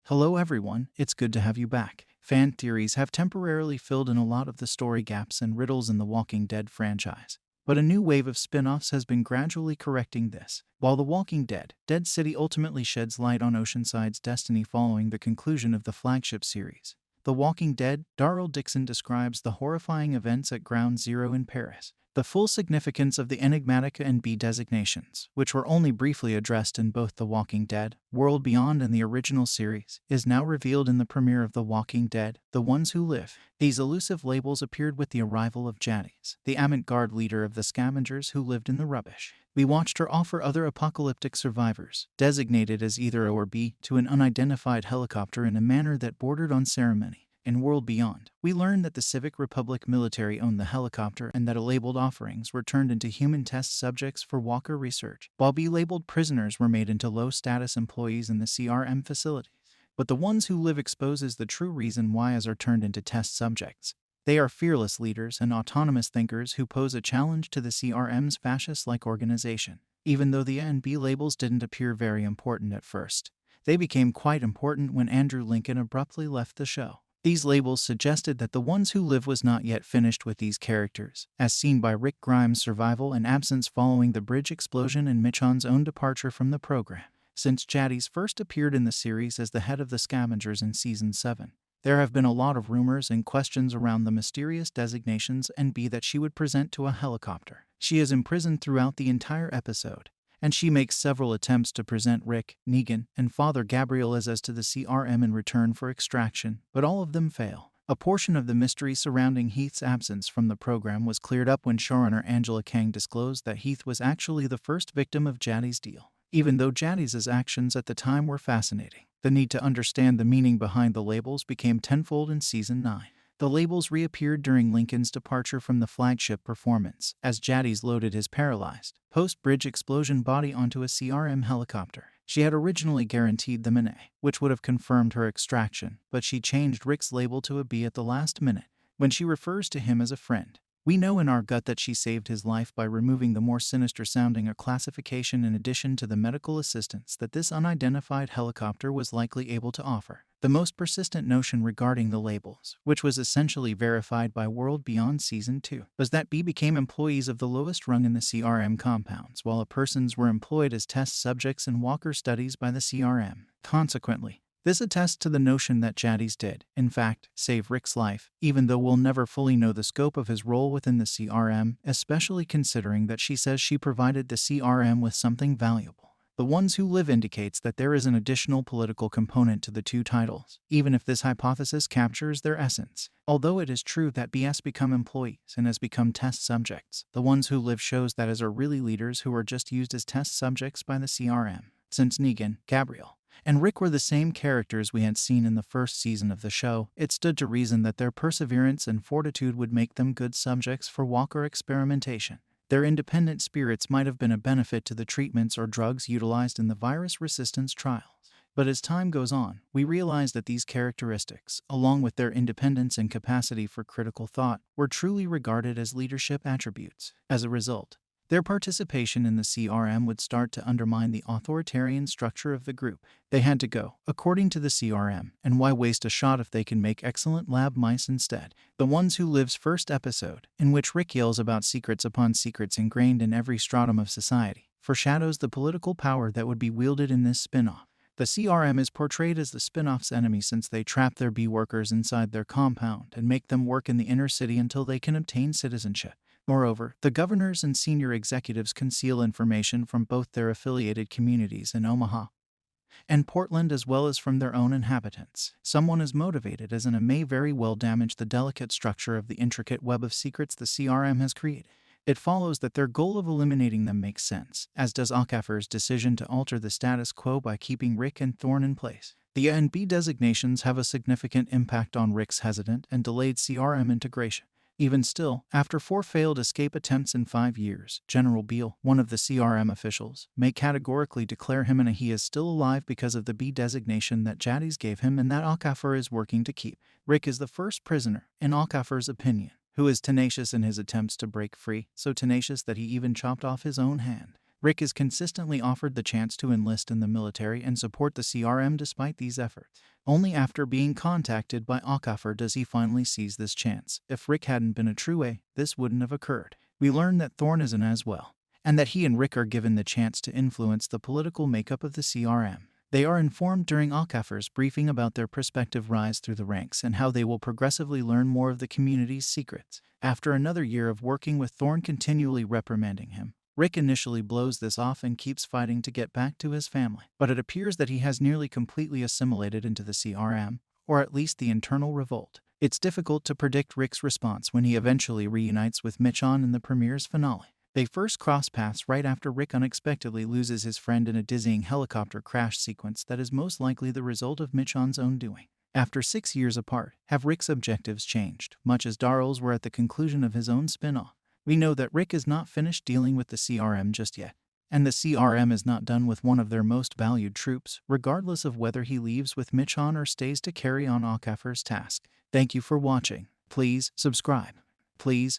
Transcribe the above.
Hello everyone, it's good to have you back. Fan theories have temporarily filled in a lot of the story gaps and riddles in the Walking Dead franchise. But a new wave of spin-offs has been gradually correcting this. While The Walking Dead, Dead City ultimately sheds light on Oceanside's destiny following the conclusion of the flagship series. The Walking Dead, Daryl Dixon describes the horrifying events at Ground Zero in Paris. The full significance of the enigmatic and designations, which were only briefly addressed in both The Walking Dead, World Beyond and the original series, is now revealed in the premiere of The Walking Dead, The Ones Who Live. These elusive labels appeared with the arrival of Jadis, the avant-garde leader of the scavengers who lived in the rubbish. We watched her offer other apocalyptic survivors, designated as either O or B, to an unidentified helicopter in a manner that bordered on ceremony. In World Beyond, we learned that the Civic Republic military owned the helicopter and that A-labeled offerings were turned into human test subjects for Walker research, while B-labeled prisoners were made into low-status employees in the CRM facilities. But The Ones Who Live exposes the true reason why As are turned into test subjects. They are fearless leaders and autonomous thinkers who pose a challenge to the CRM's fascist-like organization. Even though the A and B labels didn't appear very important at first, they became quite important when Andrew Lincoln abruptly left the show. These labels suggested that The Ones Who Live was not yet finished with these characters, as seen by Rick Grimes' survival and absence following the bridge explosion and Michonne's own departure from the program. Since Jadis first appeared in the series as the head of the Scavengers in Season 7, there have been a lot of rumors and questions around the mysterious designations and B that she would present to a helicopter. She is imprisoned throughout the entire episode, and she makes several attempts to present Rick, Negan, and Father Gabriel as to the CRM in return for extraction, but all of them fail. A portion of the mystery surrounding Heath's absence from the program was cleared up when showrunner Angela Kang disclosed that Heath was actually the first victim of Jadis' deal. Even though Jadis' actions at the time were fascinating, the need to understand the meaning behind the labels became tenfold in Season 9. The labels reappeared during Lincoln's departure from the flagship performance, as Jadis loaded his paralyzed, post-bridge explosion body onto a CRM helicopter. She had originally guaranteed them an A, which would have confirmed her extraction, but she changed Rick's label to a B at the last minute. When she refers to him as a friend, we know in our gut that she saved his life by removing the more sinister-sounding classification in addition to the medical assistance that this unidentified helicopter was likely able to offer. The most persistent notion regarding the labels, which was essentially verified by World Beyond Season 2, was that B became employees of the lowest rung in the CRM compounds, while A persons were employed as test subjects in Walker studies by the CRM. Consequently, this attests to the notion that Jadis did, in fact, save Rick's life, even though we'll never fully know the scope of his role within the CRM, especially considering that she says she provided the CRM with something valuable. The Ones Who Live indicates that there is an additional political component to the two titles, even if this hypothesis captures their essence. Although it is true that B has become employees and has become test subjects, The Ones Who Live shows that As are really leaders who are just used as test subjects by the CRM. Since Negan, Gabriel, and Rick were the same characters we had seen in the first season of the show, it stood to reason that their perseverance and fortitude would make them good subjects for Walker experimentation. Their independent spirits might have been a benefit to the treatments or drugs utilized in the virus resistance trials. But as time goes on, we realize that these characteristics, along with their independence and capacity for critical thought, were truly regarded as leadership attributes. As a result, their participation in the CRM would start to undermine the authoritarian structure of the group. They had to go, according to the CRM, and why waste a shot if they can make excellent lab mice instead? The Ones Who Live's first episode, in which Rick yells about secrets upon secrets ingrained in every stratum of society, foreshadows the political power that would be wielded in this spin-off. The CRM is portrayed as the spin-off's enemy since they trap their B workers inside their compound and make them work in the inner city until they can obtain citizenship. Moreover, the governors and senior executives conceal information from both their affiliated communities in Omaha and Portland as well as from their own inhabitants. Someone as motivated as an may very well damage the delicate structure of the intricate web of secrets the CRM has created. It follows that their goal of eliminating them makes sense, as does Okafor's decision to alter the status quo by keeping Rick and Thorne in place. The A and B designations have a significant impact on Rick's hesitant and delayed CRM integration. Even still, after 4 failed escape attempts in 5 years, General Beale, one of the CRM officials, may categorically declare him and he is still alive because of the B designation that Jadis gave him and that Okafor is working to keep. Rick is the first prisoner, in Okafor's opinion, who is tenacious in his attempts to break free, so tenacious that he even chopped off his own hand. Rick is consistently offered the chance to enlist in the military and support the CRM despite these efforts. Only after being contacted by Okafor does he finally seize this chance. If Rick hadn't been a true A, this wouldn't have occurred. We learn that Thorn is an as well, and that he and Rick are given the chance to influence the political makeup of the CRM. They are informed during Okafor's briefing about their prospective rise through the ranks and how they will progressively learn more of the community's secrets. After another year of working with Thorn continually reprimanding him, Rick initially blows this off and keeps fighting to get back to his family. But it appears that he has nearly completely assimilated into the CRM, or at least the internal revolt. It's difficult to predict Rick's response when he eventually reunites with Michonne in the premiere's finale. They first cross paths right after Rick unexpectedly loses his friend in a dizzying helicopter crash sequence that is most likely the result of Michonne's own doing. After 6 years apart, have Rick's objectives changed, much as Daryl's were at the conclusion of his own spin-off? We know that Rick is not finished dealing with the CRM just yet, and the CRM is not done with one of their most valued troops, regardless of whether he leaves with Michonne or stays to carry on Okafor's task. Thank you for watching. Please subscribe. Please